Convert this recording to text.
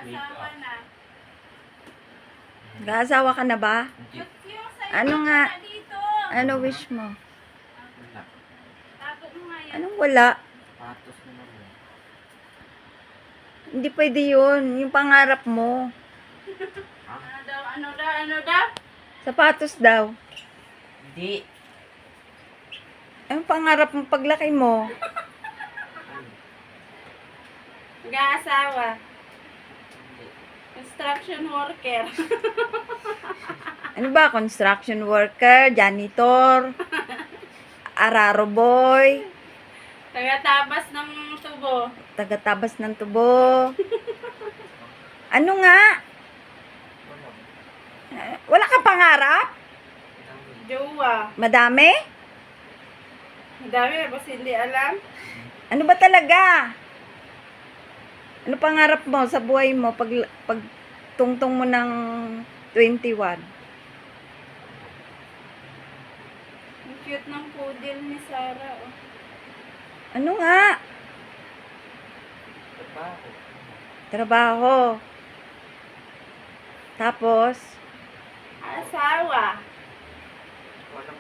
Asawa na. Nag-aasawa ka na ba? Ba't yung sa'yo Ano ka nga? na dito? Ano wish mo? Wala. Tapo mo nga yan. Anong wala? Patos naman mo. Hindi pwede yun. Yung pangarap mo. Ano daw, ano daw, ano daw? Sapatos daw. Hindi. Anong pangarap mo paglaki mo? Mag-aasawa. Hindi. Construction worker. Ano ba? Construction worker, janitor, araro boy, Taga-tabas ng tubo. tagatabas ng tubo. Ano nga? Wala. Wala kang pangarap? Dami. Jowa. Madami? Madami, basta hindi alam. Ano ba talaga? Ano pangarap mo sa buhay mo pag tungtong mo ng 21? Ang cute ng poodle ni Sarah. Oh. Ano nga? Trabaho. Trabaho. Tapos, Asawa. Walang